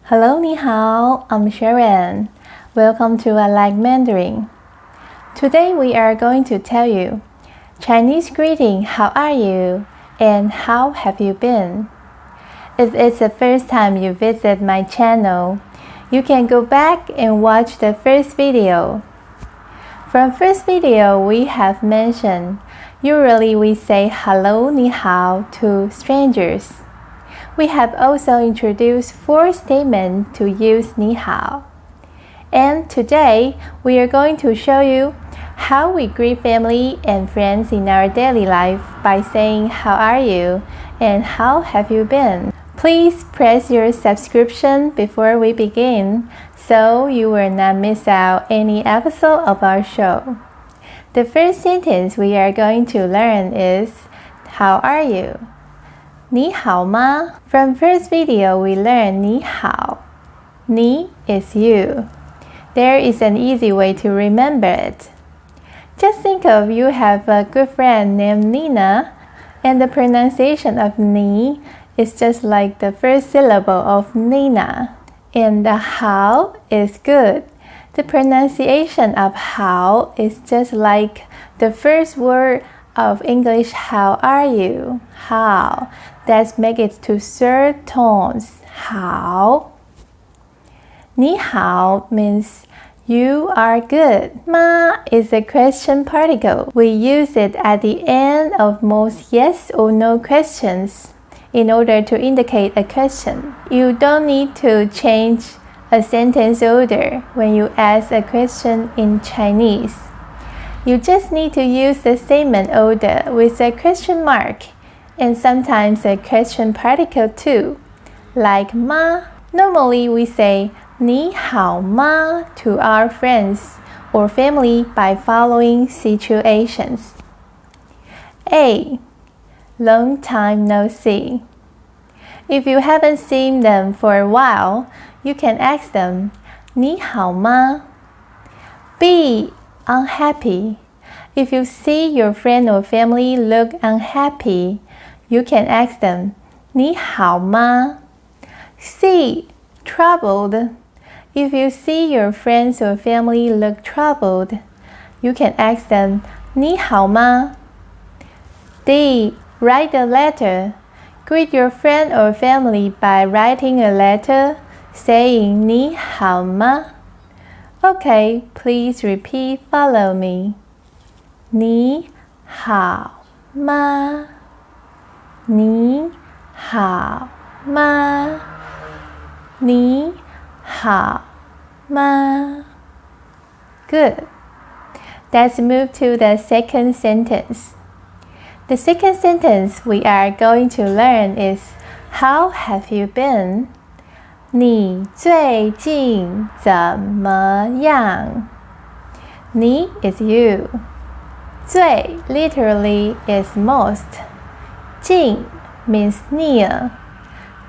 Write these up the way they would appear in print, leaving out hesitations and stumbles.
Hello, ni hao. I'm Sharon. Welcome to I Like Mandarin. Today we are going to tell you Chinese greeting, how are you? And how have you been? If it's the first time you visit my channel, you can go back and watch the first video. From first video we have mentioned, usually we say hello, ni hao to strangers. We have also introduced 4 statements to use ni hao. And today, we are going to show you how we greet family and friends in our daily life by saying how are you and how have you been. Please press your subscription before we begin so you will not miss out any episode of our show. The first sentence we are going to learn is how are you? 你好吗? From first video we learned 你好. 你 is you. There is an easy way to remember it. Just think of you have a good friend named Nina, and the pronunciation of 你 is just like the first syllable of Nina. And the how is good. The pronunciation of how is just like the first word of English how are you? How. Let's make it to third tones. How. 你好 means you are good. Ma is a question particle. We use it at the end of most yes or no questions in order to indicate a question. You don't need to change a sentence order when you ask a question in Chinese. You just need to use the statement order with a question mark and sometimes a question particle too, like ma. Normally we say 你好吗 to our friends or family by following situations. A. Long time no see. If you haven't seen them for a while, you can ask them 你好吗? B. Unhappy. If you see your friend or family look unhappy, you can ask them 你好吗? C. Troubled. If you see your friends or family look troubled, you can ask them 你好吗? D. Write a letter. Greet your friend or family by writing a letter saying 你好吗? Okay, please repeat, follow me. 你好吗? 你好吗? 你好吗? Good. Let's move to the second sentence. The second sentence we are going to learn is how have you been? 你最近怎么样? 你 is you. 最 literally is most. 近 means near.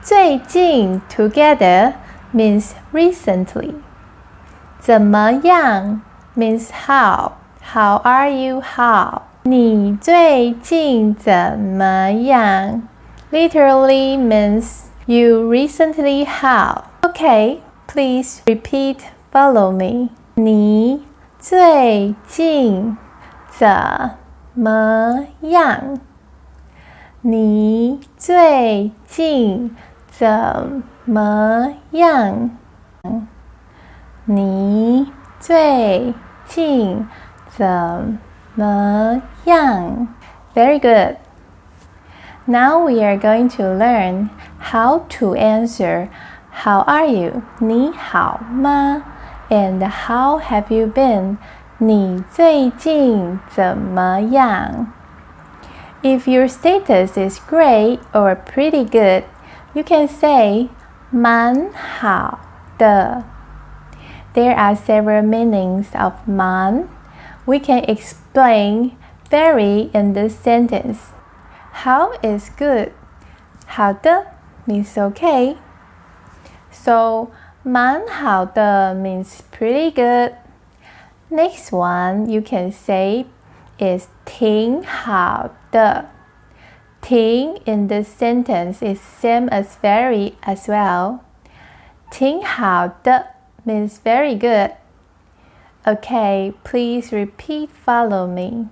最近 together means recently. 怎么样 means how. How are you? How? 你最近怎么样 literally means you recently how. Okay, please repeat, follow me. 你最近怎么样? 你最近怎么样? 你最近怎么样? Very good. Now we are going to learn how to answer how are you? 你好吗? And how have you been? 你最近怎么样? If your status is great or pretty good, you can say 蛮好的. There are several meanings of 蛮. We can explain very in this sentence. How is good. 好的 means okay. So 蛮好的 means pretty good. Next one you can say is 挺好的. 挺 in this sentence is same as very as well. 挺好的 means very good. Okay, please repeat, follow me.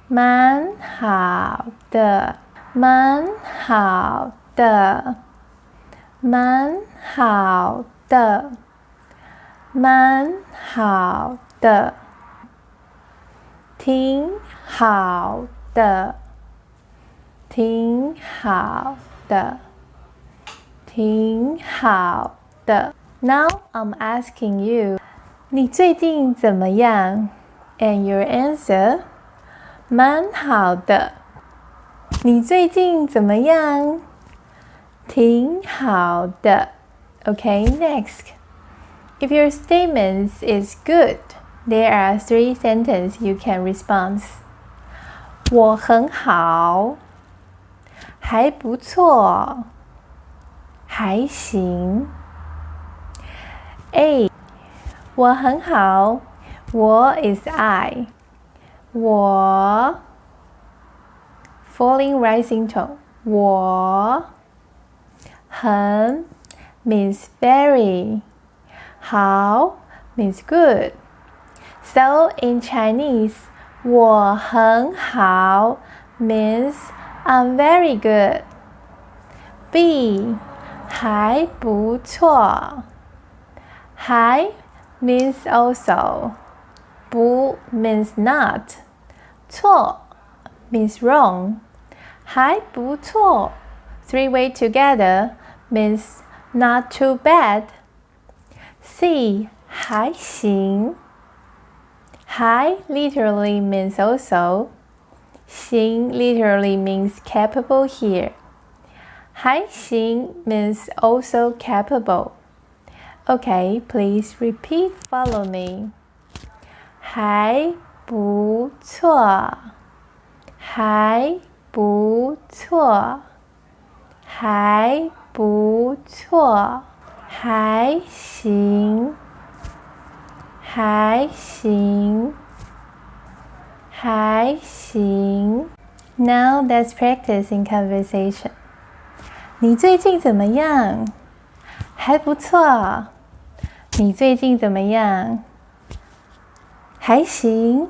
蛮好的，蛮好的，蛮好的，蛮好的，挺好的，挺好的，挺好的。Now I'm asking you, 你最近怎么样 ？And your answer, 蛮好的。你最近怎么样？挺好的。Okay, next. If your statement is good, there are 3 sentences you can respond. 我很好，还不错，还行。A. 我很好，我 is I. 我 falling rising tone. 我很 means very. 好 means good. So in Chinese, 我很好 means I'm very good. B. 还不错。还 means also. 不 means not. 错 means wrong. 还不错 3 way together means not too bad. C. 还行。还 literally means also. 行 literally means capable here. 还行 means also capable. Okay, please repeat, follow me. 还不错，还不错，还不错，还行，还行，还行。Now let's practice in conversation. 你最近怎么样？还不错。你最近怎么样？还行。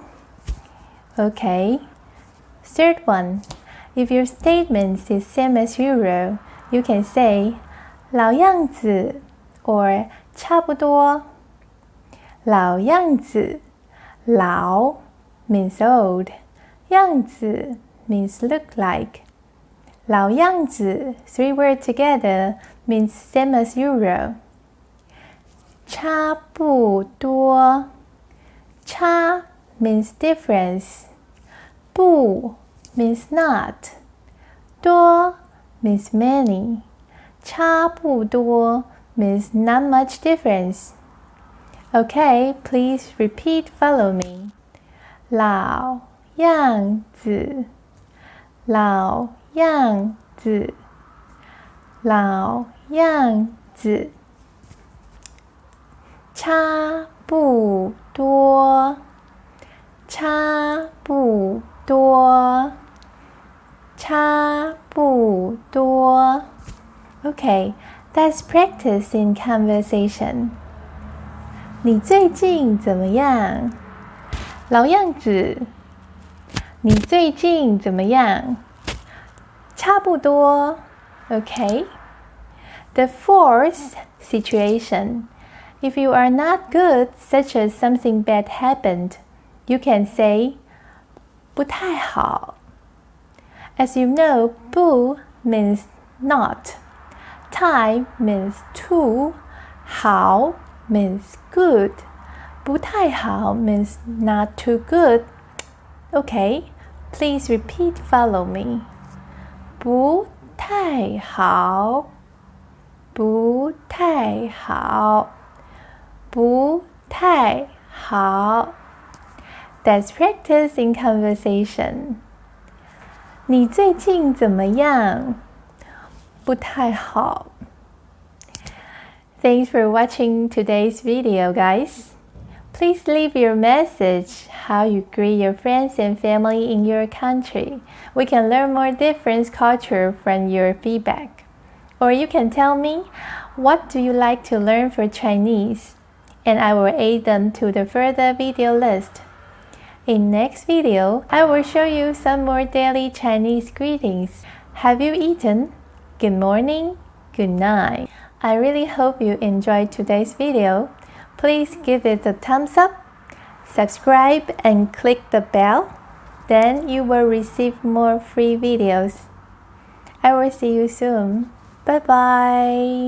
Okay. Third one. If your statement is same as Euro, you can say 老样子 or 差不多。老样子，老 means old. 样子 means look like. 老样子 3 words together means same as Euro. 差不多，差 means difference. 不 means not. 多 means many. 差不多 means not much difference. Okay, please repeat, follow me. 老样子，老样子，老样子。差不多，差不多，差不多。Okay, let's practice in conversation. 你最近怎么样？老样子。你最近怎么样？差不多。Okay. The fourth situation. If you are not good, such as something bad happened, you can say 不太好。As you know, 不 means not. 太 means too. 好 means good. 不太好 means not too good. Okay, please repeat, follow me. 不太好，不太好。不太好。Let's practice in conversation. 你最近怎么样？不太好。Thanks for watching today's video, guys. Please leave your message how you greet your friends and family in your country. We can learn more different culture from your feedback. Or you can tell me, what do you like to learn for Chinese? And I will add them to the further video list. In next video, I will show you some more daily Chinese greetings. Have you eaten? Good morning, good night. I really hope you enjoyed today's video. Please give it a thumbs up, subscribe and click the bell. Then you will receive more free videos. I will see you soon. Bye bye.